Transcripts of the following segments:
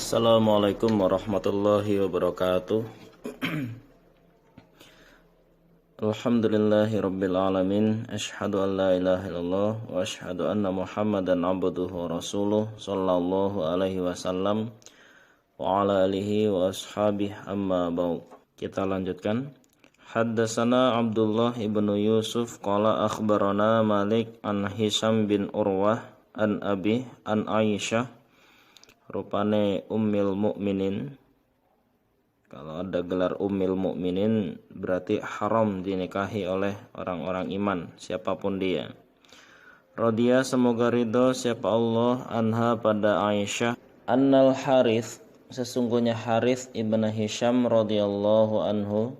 Assalamualaikum warahmatullahi wabarakatuh. Alhamdulillahi rabbil alamin. Asyhadu an la ilaha illallah wa asyhadu anna Muhammadan abduhu wa rasuluh sallallahu alaihi wasallam wa ala alihi wa ashabihi amma ba'd. Kita lanjutkan. Haddatsana Abdullah ibnu Yusuf qala akhbarana Malik an Hisham bin Urwah an Abi an Aisyah rupane Ummil Mukminin. Kalau ada gelar Ummil Mukminin berarti haram dinikahi oleh orang-orang iman, siapapun dia. Radhiya semoga ridho siapa Allah anha pada Aisyah. Annal Harith sesungguhnya Harith ibn Hisham radhiyallahu anhu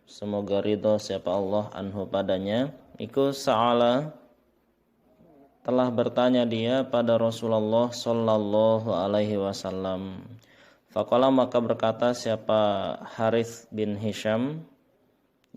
semoga ridho siapa Allah anhu padanya. Iku sa'ala telah bertanya dia pada Rasulullah sallallahu alaihi wasallam. Faqala maka berkata siapa Harith bin Hisham,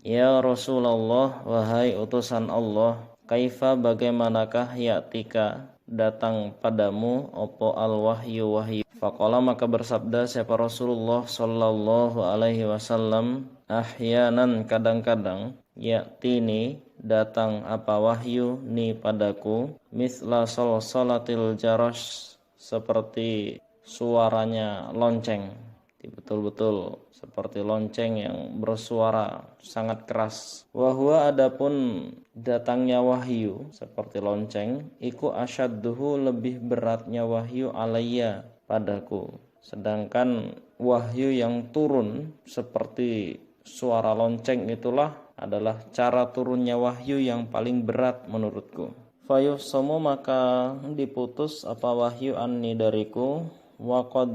ya Rasulullah wahai utusan Allah, kaifa bagaimanakah ya'tika datang padamu opo al-wahyu wahyu. Faqala maka bersabda siapa Rasulullah sallallahu alaihi wasallam, ahyanan kadang-kadang ya'tini datang apa wahyu ni padaku misla salatil jaras seperti suaranya lonceng, betul-betul seperti lonceng yang bersuara sangat keras. Wahwa adapun datangnya wahyu seperti lonceng, iku asyadduhu lebih beratnya wahyu alayya padaku. Sedangkan wahyu yang turun seperti suara lonceng itulah adalah cara turunnya wahyu yang paling berat menurutku. Fayusamu maka diputus apa wahyu anni dariku. Wa qad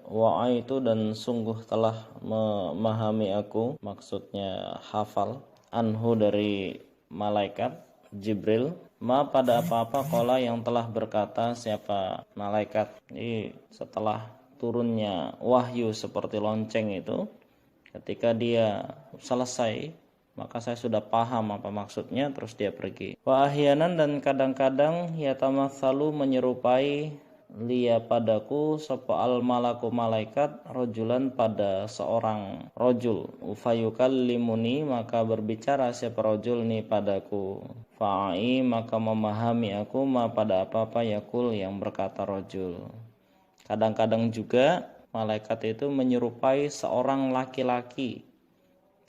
wa'aitu dan sungguh telah memahami aku, maksudnya hafal, anhu dari malaikat Jibril, ma pada apa-apa qala yang telah berkata siapa malaikat. Ini setelah turunnya wahyu seperti lonceng itu, ketika dia selesai maka saya sudah paham apa maksudnya, terus dia pergi. Wa ahyanan dan kadang-kadang yatamatsalu menyerupai liya padaku sapa al malaku malaikat rojulan pada seorang rojul. Ufayukallimuni maka berbicara siapa rojul ni padaku. Fa'i maka memahami aku ma pada apa-apa yakul yang berkata rojul. Kadang-kadang juga malaikat itu menyerupai seorang laki-laki,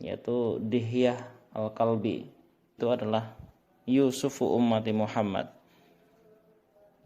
yaitu Dihyah al-Kalbi. Itu adalah Yusufu ummati Muhammad,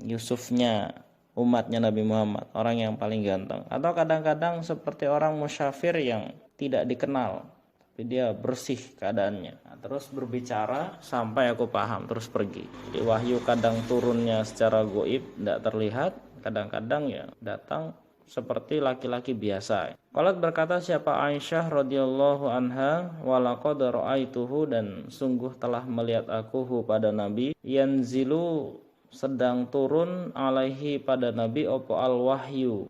Yusufnya umatnya Nabi Muhammad, orang yang paling ganteng. Atau kadang-kadang seperti orang musyafir yang tidak dikenal, tapi dia bersih keadaannya. Terus berbicara sampai aku paham, terus pergi. Jadi wahyu kadang turunnya secara goib, tidak terlihat. Kadang-kadang ya datang seperti laki-laki biasa. Qalat berkata siapa Aisyah radhiyallahu anha, walaqad ra'aituhu dan sungguh telah melihat aku pada Nabi yanzilu sedang turun alaihi pada Nabi opo al wahyu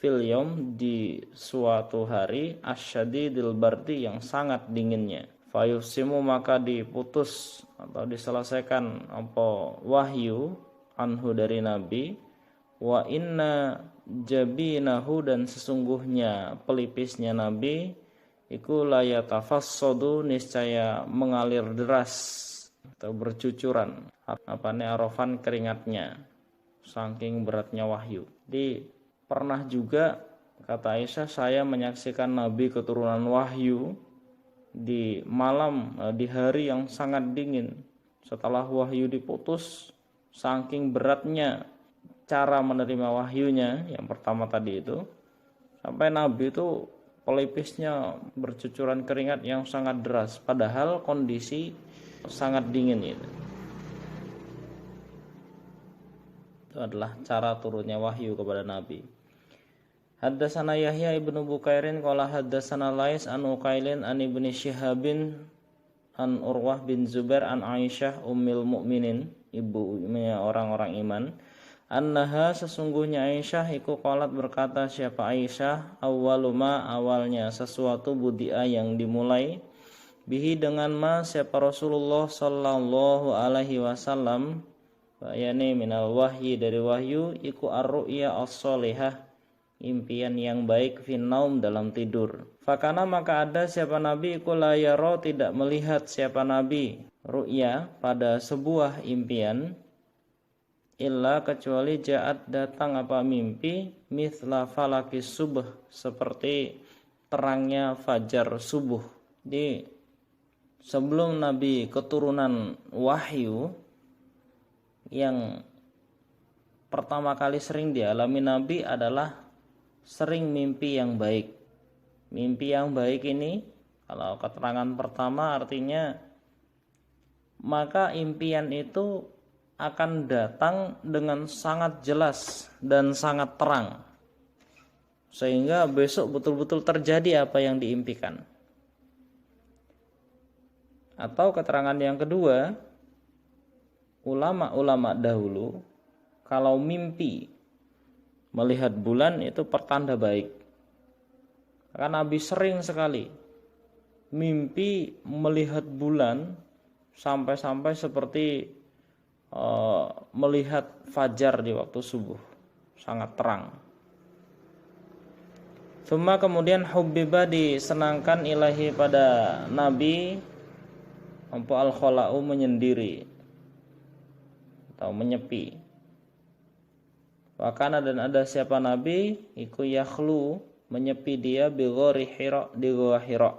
fil yaum di suatu hari asyadidil bardi yang sangat dinginnya. Fayusimu maka diputus atau diselesaikan opo wahyu anhu dari Nabi. Wa inna jabinahu dan sesungguhnya pelipisnya Nabi iku la yatafassadu niscaya mengalir deras atau bercucuran arofan keringatnya saking beratnya wahyu. Jadi pernah juga kata Aisyah saya menyaksikan Nabi keturunan wahyu di malam di hari yang sangat dingin setelah wahyu diputus, saking beratnya cara menerima wahyunya yang pertama tadi itu, sampai Nabi itu pelipisnya bercucuran keringat yang sangat deras padahal kondisi sangat dingin itu. Itu adalah cara turunnya wahyu kepada Nabi. Haddatsana Yahya ibnu Bukairin qala haddatsana Lais an Uqailin an ibni Syihabin an Urwah bin Zubair an Aisyah ummil mukminin, ibunya orang-orang iman. Annaha sesungguhnya Aisyah iku qalat berkata siapa Aisyah awwaluma awalnya sesuatu budia yang dimulai bihi dengan ma siapa Rasulullah sallallahu alaihi wasallam yakni minal wahyi dari wahyu iku ar-ru'ya as-shalihah impian yang baik finnaum dalam tidur. Fakana maka ada siapa nabi iku la yara tidak melihat siapa nabi ru'ya pada sebuah impian illa kecuali ja'at datang apa mimpi mithla falakis subuh seperti terangnya fajar subuh. Di sebelum nabi keturunan wahyu yang pertama kali sering dialami nabi adalah sering mimpi yang baik. Mimpi yang baik ini kalau keterangan pertama artinya maka impian itu akan datang dengan sangat jelas dan sangat terang sehingga besok betul-betul terjadi apa yang diimpikan. Atau keterangan yang kedua, ulama-ulama dahulu kalau mimpi melihat bulan itu pertanda baik. Karena Nabi sering sekali mimpi melihat bulan sampai-sampai seperti melihat fajar di waktu subuh, sangat terang. Thumma kemudian hubbiba disenangkan ilahi pada Nabi apa al-khala'u menyendiri atau menyepi. Wakana dan ada siapa Nabi iku yakhlu menyepi dia bi ghori Hira di gua Hira.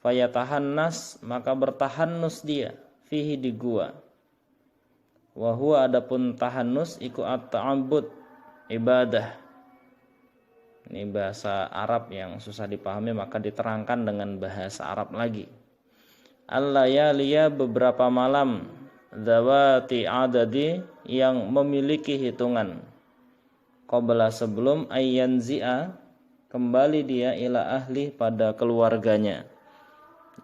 Fayatahannas maka bertahannus dia fihi di gua. Wa huwa adapun tahannus iku at-ta'abbud ibadah. Ini bahasa Arab yang susah dipahami maka diterangkan dengan bahasa Arab lagi. Al-layaliya beberapa malam zawati adadi yang memiliki hitungan qabla sebelum ayyanzi'a kembali dia ila ahli pada keluarganya.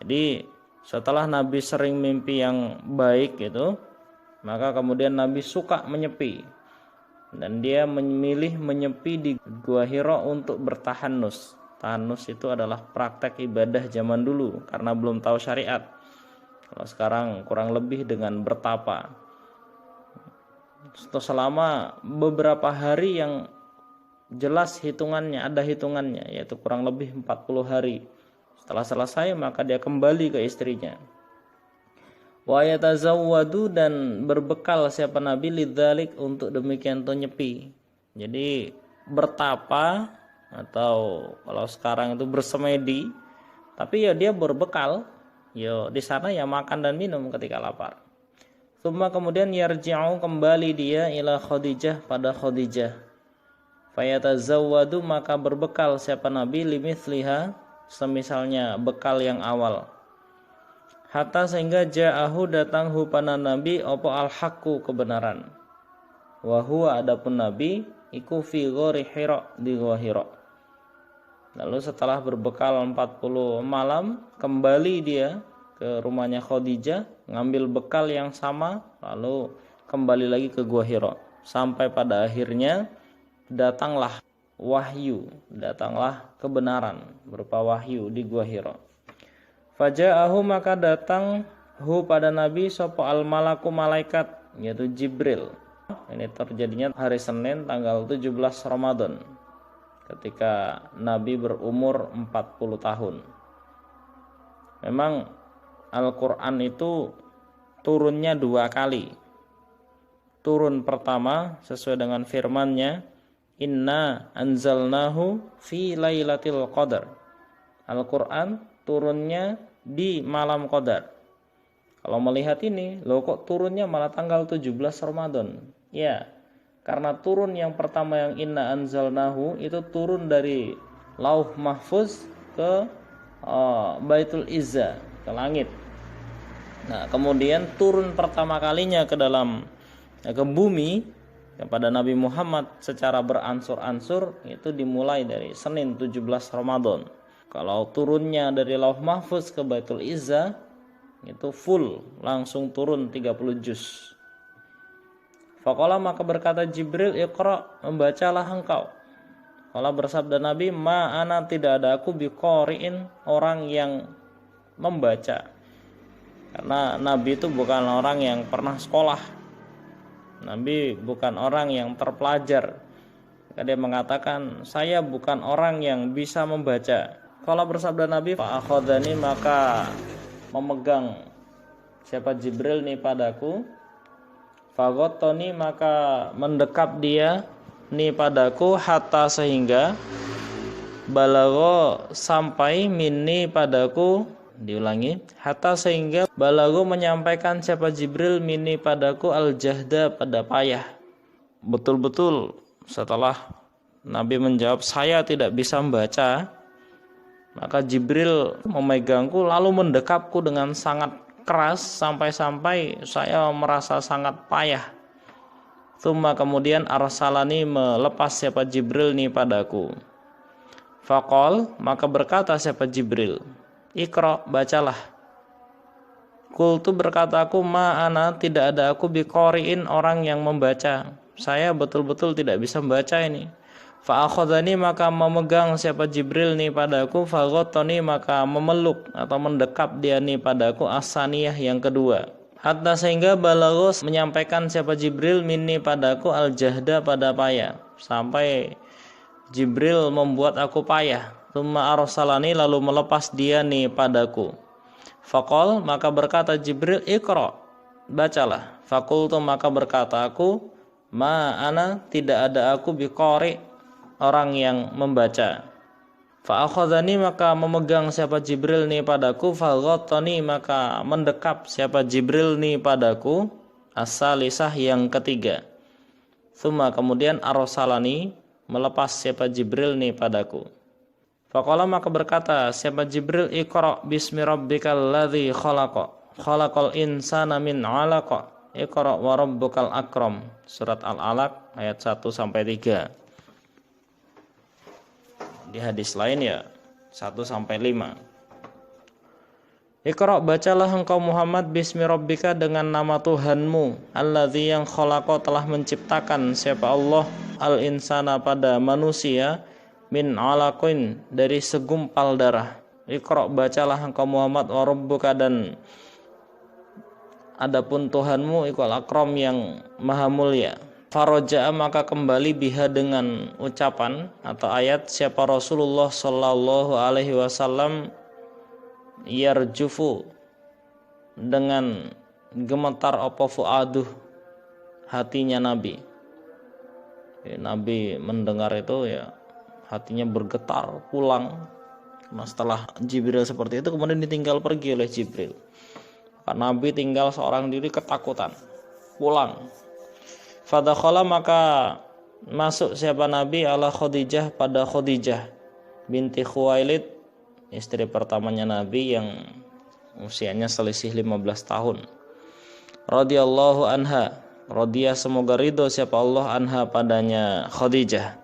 Jadi setelah Nabi sering mimpi yang baik itu, maka kemudian Nabi suka menyepi dan dia memilih menyepi di Gua Hira untuk bertahanus. Tahanus itu adalah praktek ibadah zaman dulu karena belum tahu syariat. Kalau sekarang kurang lebih dengan bertapa. Selama beberapa hari yang jelas hitungannya, ada hitungannya, yaitu kurang lebih 40 hari. Setelah selesai maka dia kembali ke istrinya. Wa yatazawwadu dan berbekal siapa Nabi lidzalik untuk demikian tuh nyepi. Jadi bertapa atau kalau sekarang itu bersemedi, tapi ya dia berbekal. Yo di sana ya makan dan minum ketika lapar. Tsumma kemudian yarji'u kembali dia ila Khadijah pada Khadijah. Fayatazawwadu maka berbekal siapa Nabi limithliha semisalnya bekal yang awal. Hatta sehingga ja'ahu datang hu pana Nabi opo al-haqqu kebenaran. Wa huwa adapun Nabi iku fi ghori Hira di Gua Hira. Lalu setelah berbekal 40 malam kembali dia ke rumahnya Khadijah ngambil bekal yang sama lalu kembali lagi ke Gua Hira sampai pada akhirnya datanglah wahyu, datanglah kebenaran berupa wahyu di Gua Hira. Faja'ahu maka datang hu pada Nabi sapa al-malaku malaikat yaitu Jibril. Ini terjadinya hari Senin tanggal 17 Ramadan ketika Nabi berumur 40 tahun. Memang Al-Quran itu turunnya 2 kali. Turun pertama sesuai dengan firman-Nya, Inna anzalnahu fi lailatul qadar. Al-Quran turunnya di malam qadar. Kalau melihat ini, loh kok turunnya malah tanggal 17 Ramadan? Ya, karena turun yang pertama yang inna anzalnahu itu turun dari Lauh Mahfuz ke Baitul Izza, ke langit. Nah, kemudian turun pertama kalinya ke dalam ke bumi kepada Nabi Muhammad secara beransur-ansur itu dimulai dari Senin 17 Ramadan. Kalau turunnya dari Lauh Mahfuz ke Baitul Izza itu full, langsung turun 30 juz. Faqala maka berkata Jibril, Iqra, membacalah engkau. Qala bersabda Nabi, ma ana tidak ada aku biqari'in orang yang membaca. Karena Nabi itu bukan orang yang pernah sekolah. Nabi bukan orang yang terpelajar. Dia mengatakan, saya bukan orang yang bisa membaca. Kalau bersabda Nabi, fa akhadhani, maka memegang siapa Jibril nih padaku, fagotoni, maka mendekap dia nih padaku, hatta sehingga balago sampai minni padaku, diulangi, hatta sehingga balago menyampaikan siapa Jibril minni padaku al-jahda, pada payah. Betul-betul setelah Nabi menjawab saya tidak bisa membaca, maka Jibril memegangku lalu mendekapku dengan sangat keras sampai-sampai saya merasa sangat payah. Tsumma kemudian arsalani, melepas siapa Jibril nih padaku. Faqol, maka berkata siapa Jibril, Iqra, bacalah. Qultu, berkata aku, ma ana, tidak ada aku biqori'in, orang yang membaca. Saya betul-betul tidak bisa membaca ini. Fa akhadhani, maka memegang siapa Jibril nih padaku, faghattani, maka memeluk atau mendekap dia nih padaku, as-saniyah, yang kedua. Hatta sehingga balagos menyampaikan siapa Jibril minni padaku al-jahda, pada payah, sampai Jibril membuat aku payah. Tsumma arsalani, lalu melepas dia nih padaku. Faqol, maka berkata Jibril, Iqra, bacalah. Faqultu, maka berkata aku, ma ana, tidak ada aku biqari, orang yang membaca. Fa akhadhani, maka memegang siapa Jibril nih padaku, faghattani, maka mendekap siapa Jibril nih padaku, as-salisah, yang ketiga. Tsumma kemudian arsalani, melepas siapa Jibril nih padaku. Faqala, maka berkata siapa Jibril, Iqra bismi rabbikal ladzi khalaqa, khalaqal insana min 'alaqa, Iqra wa rabbukal akram. Surat Al-Alaq ayat 1 sampai 3. Di hadis lain ya 1 sampai 5. Iqra, bacalah engkau Muhammad, bismi rabbika, dengan nama Tuhanmu, alladzi, yang khalaqa, telah menciptakan siapa Allah, al insana, pada manusia, min 'alaqin, dari segumpal darah. Iqra, bacalah engkau Muhammad, wa rabbuka, dan adapun Tuhanmu, iqal akram, yang maha mulia. Faraja'a, maka kembali biha, dengan ucapan atau ayat siapa Rasulullah sallallahu alaihi wasallam, yarjufu, dengan gemetar apa fuaduh, hatinya Nabi. Nabi mendengar itu ya hatinya bergetar, pulang. Nah, setelah Jibril seperti itu kemudian ditinggal pergi oleh Jibril. Karena Nabi tinggal seorang diri, ketakutan, pulang. Fadakhala, maka masuk siapa Nabi, ala Khadijah, pada Khadijah binti Khuwailid, istri pertamanya Nabi yang usianya selisih 15 tahun. Radhiyallahu anha, radhiya, semoga ridho siapa Allah, anha, padanya Khadijah.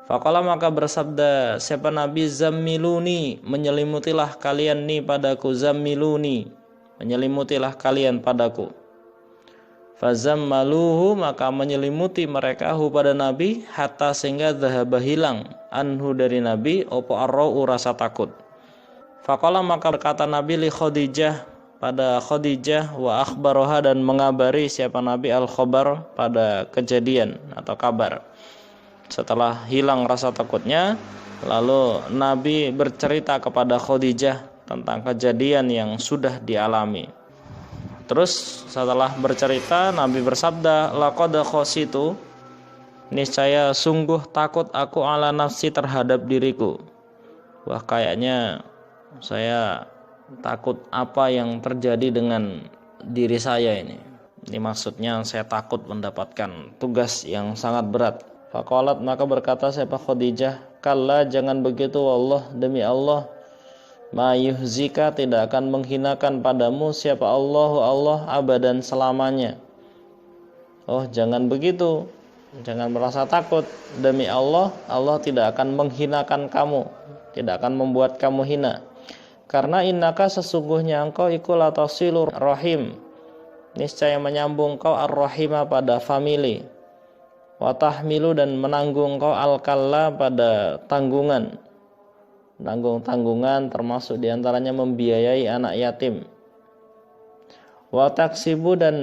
Faqala, maka bersabda siapa Nabi, zammiluni, menyelimutilah kalian nih padaku, zammiluni, menyelimutilah kalian padaku. Fazammaluhu, maka menyelimuti mereka hu, pada Nabi, hatta sehingga dhahaba, hilang, anhu, dari Nabi, opo arra'u, rasa takut. Faqala, maka berkata Nabi li Khadijah, pada Khadijah, wa akhbaroha, dan mengabari siapa Nabi al-khabar, pada kejadian atau kabar. Setelah hilang rasa takutnya, lalu Nabi bercerita kepada Khadijah tentang kejadian yang sudah dialami. Terus setelah bercerita, Nabi bersabda, laqad khasitu, niscaya sungguh takut aku, ala nafsi, terhadap diriku. Wah, kayaknya saya takut apa yang terjadi dengan diri saya ini. Ini maksudnya saya takut mendapatkan tugas yang sangat berat. Faqalat, maka berkata siapa Khadijah, kalla, jangan begitu, wallah, demi Allah, ma yuhzika, tidak akan menghinakan padamu siapa Allah abadan, selamanya. Oh, jangan begitu, jangan merasa takut, demi Allah, Allah tidak akan menghinakan kamu, tidak akan membuat kamu hina. Karena innaka, sesungguhnya engkau, iku latasilur rahim, niscaya menyambung kau ar-rahima, pada famili, wa tahmilu, dan menanggung kau al-kalla, pada tanggungan. Tanggung-tanggungan termasuk diantaranya membiayai anak yatim. Wa taksibu, dan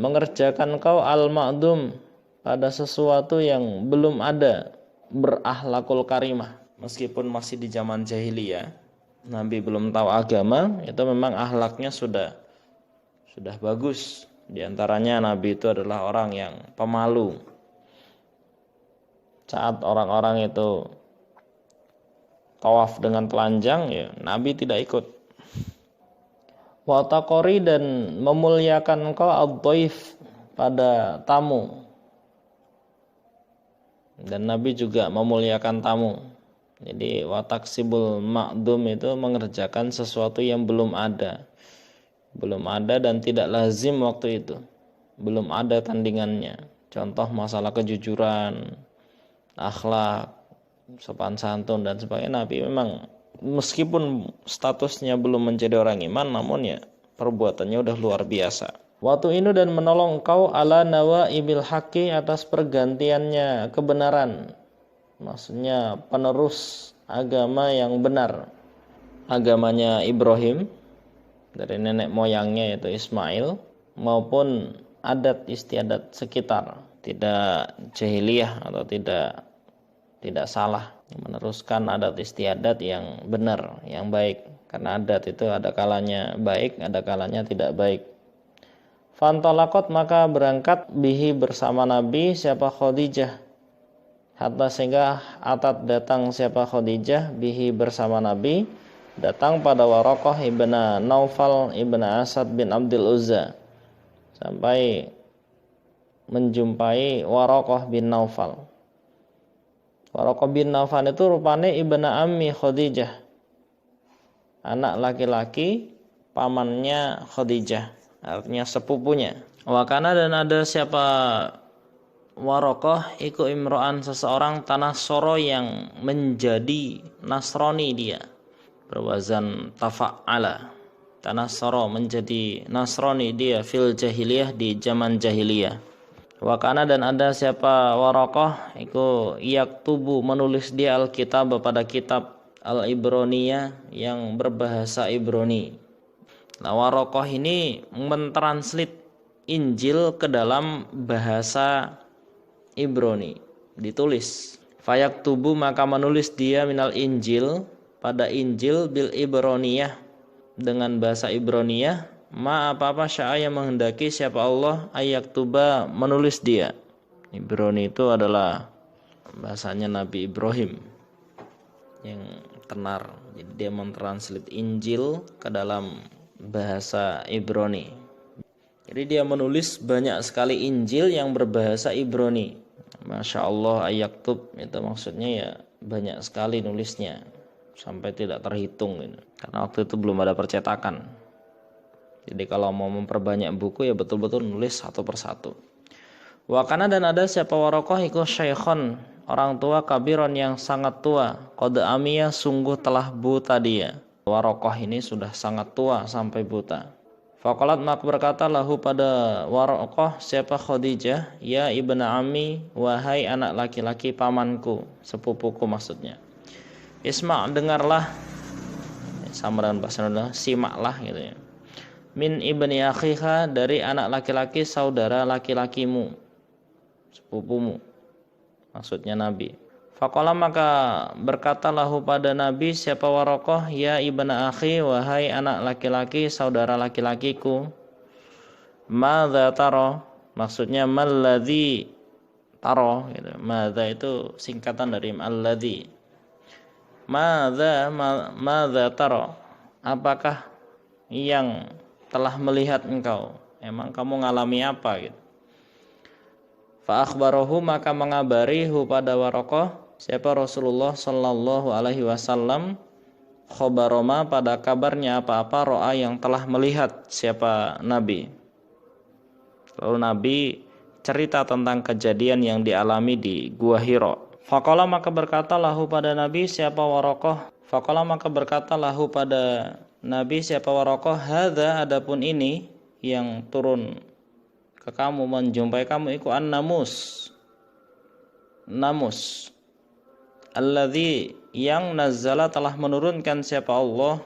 mengerjakan kau al-ma'dum, pada sesuatu yang belum ada, berakhlakul karimah. Meskipun masih di zaman jahiliyah, Nabi belum tahu agama, itu memang akhlaknya sudah bagus. Di antaranya Nabi itu adalah orang yang pemalu. Saat orang-orang itu tawaf dengan telanjang, ya Nabi tidak ikut. Wa taqori, dan memuliakan engkau ad-dhaif, pada tamu. Dan Nabi juga memuliakan tamu. Jadi wa taksibul ma'dum itu mengerjakan sesuatu yang belum ada. Belum ada dan tidak lazim waktu itu. Belum ada tandingannya. Contoh masalah kejujuran, akhlak, sopan santun dan sebagainya. Nabi memang meskipun statusnya belum menjadi orang iman, namun ya perbuatannya udah luar biasa. Waktu ini dan menolong engkau ala nawa ibil haki, atas pergantiannya kebenaran. Maksudnya penerus agama yang benar. Agamanya Ibrahim dari nenek moyangnya yaitu Ismail, maupun adat istiadat sekitar, tidak jahiliyah atau tidak salah, meneruskan adat istiadat yang benar, yang baik. Karena adat itu ada kalanya baik, ada kalanya tidak baik. Fantalaqat, maka berangkat bihi bersama Nabi siapa Khadijah, hatta sehingga atat datang siapa Khadijah bihi bersama Nabi, datang pada Waraqah ibn Naufal ibn Asad bin Abdul Uzza, sampai menjumpai Waraqah bin Naufal. Waraqah bin Naufal itu rupanya ibn ammi Khadijah, anak laki-laki pamannya Khadijah, artinya sepupunya. Wakana, dan ada siapa Waraqah iku imro'an, seseorang tanasoro yang menjadi Nasrani dia, berwazan tafa'ala. Tanasoro, menjadi Nasrani dia, fil jahiliyah, di zaman jahiliyah. Wakana, dan ada siapa Waraqah iku yaktubu, menulis dia alkitab, pada kitab al-Ibroniyah yang berbahasa Ibrani. Nah, Waraqah ini mentranslate Injil ke dalam bahasa Ibrani, ditulis. Fayaktubu, maka menulis dia minal Injil, pada Injil, bil Ibroniyah, dengan bahasa Ibroniyah, ma apa-apa syaa yang menghendaki siapa Allah, ayaktuba, menulis dia. Ibrani itu adalah bahasanya Nabi Ibrahim yang tenar. Jadi dia mentranslate Injil ke dalam bahasa Ibrani. Jadi dia menulis banyak sekali Injil yang berbahasa Ibrani. Masya Allah, ayaktub itu maksudnya ya banyak sekali nulisnya, sampai tidak terhitung gitu. Karena waktu itu belum ada percetakan. Jadi kalau mau memperbanyak buku ya betul-betul nulis satu persatu. Wakana, dan ada siapa Waraqah iku syaikhon, orang tua kabiron yang sangat tua, qad amiyah, sungguh telah buta dia. Waraqah ini sudah sangat tua sampai buta. Faqalat, maka berkata lahu pada Waraqah siapa Khadijah, ya ibnu ammi, wahai anak laki-laki pamanku, sepupuku maksudnya. Isma', dengarlah, sama dengan bahasa Indonesia, simaklah gitu ya. Min ibni akhiha, dari anak laki-laki saudara laki-lakimu, sepupumu, maksudnya Nabi. Faqala, maka berkata lahu pada Nabi siapa Waraqah, ya ibna akhi, wahai anak laki-laki saudara laki-lakiku. Madza taro, maksudnya malladzi taro gitu. Madza itu singkatan dari alladzi. Madza taro, apakah yang telah melihat engkau, emang kamu ngalami apa gitu. Fa akhbarahu, maka mengabari hu pada Waraqah siapa Rasulullah sallallahu alaihi wasallam, khobaroma, pada kabarnya apa-apa, ro'a, yang telah melihat siapa Nabi. Lalu Nabi cerita tentang kejadian yang dialami di Gua Hira. Faqala, maka berkata lahu pada Nabi siapa Waraqah, faqala, maka berkata lahu pada Nabi siapa Waraqah, hadza, adapun ini yang turun ke kamu, menjumpai kamu, iku an-namus, namus, alladzi, yang nazzala, telah menurunkan siapa Allah,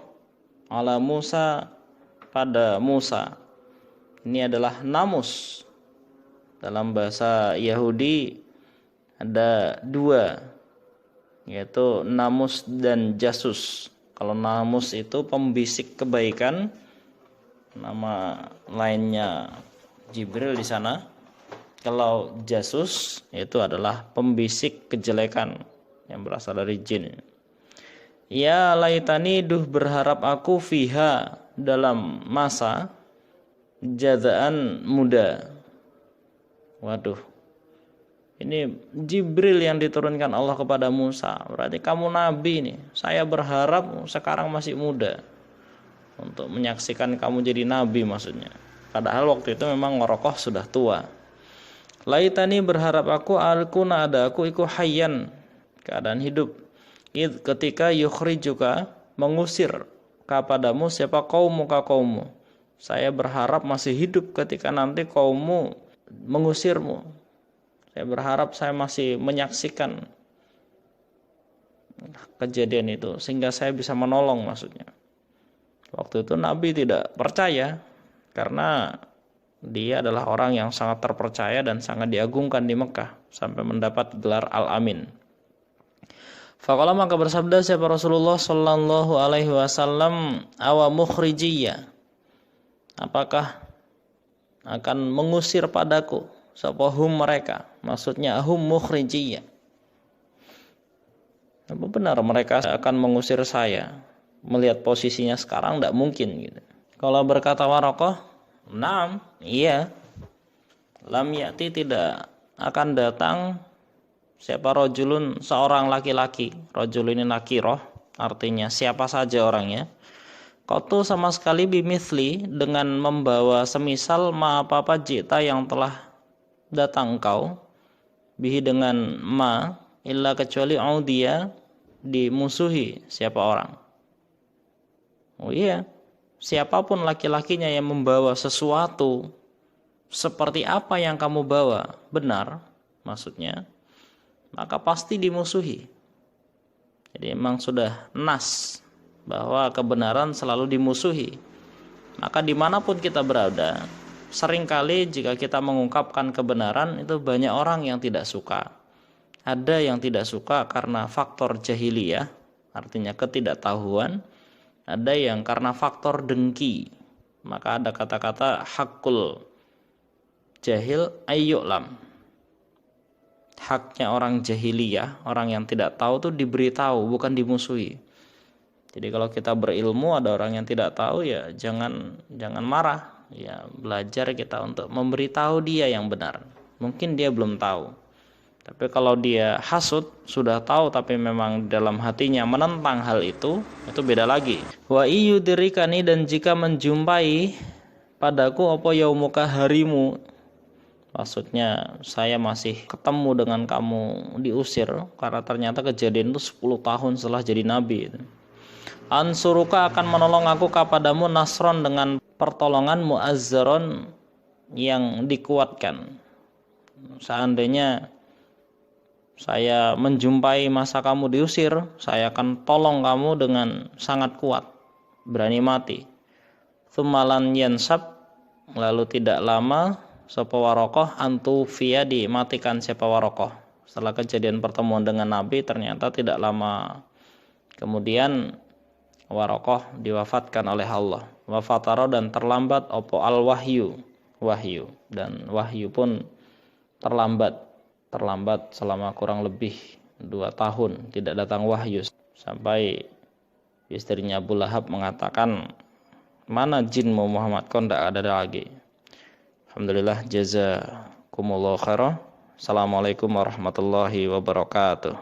ala Musa, pada Musa. Ini adalah namus, Dalam bahasa Yahudi ada dua, yaitu namus dan jasus. Kalau namus itu pembisik kebaikan, nama lainnya Jibril di sana. Kalau jasus itu adalah pembisik kejelekan yang berasal dari jin. Ya laitani, duh berharap aku, fiha dalam masa jazaan muda. Waduh, ini Jibril yang diturunkan Allah kepada Musa. Berarti kamu nabi nih. Saya berharap sekarang masih muda untuk menyaksikan kamu jadi nabi maksudnya. Padahal waktu itu memang Warokoh sudah tua. Laitani berharap aku ada aku iku hayyan, keadaan hidup. Ketika yukhrijuka, mengusir kepadamu siapa kaummu. Saya berharap masih hidup ketika nanti kaummu mengusirmu. Saya berharap saya masih menyaksikan kejadian itu sehingga saya bisa menolong maksudnya. Waktu itu Nabi tidak percaya karena dia adalah orang yang sangat terpercaya dan sangat diagungkan di Mekah sampai mendapat gelar Al-Amin. Faqala, maka bersabda siapa Rasulullah sallallahu alaihi wasallam, awa mukhrijiyya, apakah akan mengusir padaku sapa hum mereka, maksudnya hum mukhrijiyya, apa benar mereka akan mengusir saya? Melihat posisinya sekarang tidak mungkin gitu. Kalau berkata Warokoh, naam, iya, lam ya'ti, tidak akan datang siapa rojulun, seorang laki-laki. Rojul ini nakiroh, artinya siapa saja orangnya. Qatu, sama sekali, bimithli, dengan membawa semisal ma apa-apa jita yang telah datang engkau, bihi dengan ma, illa kecuali audia, dimusuhi siapa orang. Oh iya, siapapun laki-lakinya yang membawa sesuatu seperti apa yang kamu bawa benar, maksudnya, maka pasti dimusuhi. Jadi memang sudah nas bahwa kebenaran selalu dimusuhi. Maka dimanapun kita berada, seringkali jika kita mengungkapkan kebenaran itu banyak orang yang tidak suka. Ada yang tidak suka karena faktor jahiliyah, artinya ketidaktahuan. Ada yang karena faktor dengki. Maka ada kata-kata hakul jahil ayyu'lam. Haknya orang jahiliyah, orang yang tidak tahu itu diberitahu, bukan dimusuhi. Jadi kalau kita berilmu ada orang yang tidak tahu, ya jangan marah. Ya belajar kita untuk memberitahu dia yang benar. Mungkin dia belum tahu. Tapi kalau dia hasud, sudah tahu tapi memang dalam hatinya menentang hal itu beda lagi. Wa iyudrikani, dan jika menjumpai padaku apa yaumuka, harimu. Maksudnya saya masih ketemu dengan kamu diusir karena ternyata kejadian itu 10 tahun setelah jadi nabi. Ansuruka, akan menolong aku kepadamu, nasron, dengan pertolongan, muazzaron, yang dikuatkan. Seandainya saya menjumpai masa kamu diusir, saya akan tolong kamu dengan sangat kuat, berani mati. Tsummalan yansab, lalu tidak lama sapa Warokoh, antufiya, dimatikan siapa Warokoh. Setelah kejadian pertemuan dengan Nabi, ternyata tidak lama kemudian Warokoh diwafatkan oleh Allah. Wafataro, dan terlambat opo al wahyu, dan wahyu pun terlambat selama kurang lebih 2 tahun tidak datang wahyu, sampai istrinya Abu Lahab mengatakan, mana jinmu Muhammad, kau tidak ada lagi. Alhamdulillah, jazakumullah khairah. Assalamualaikum warahmatullahi wabarakatuh.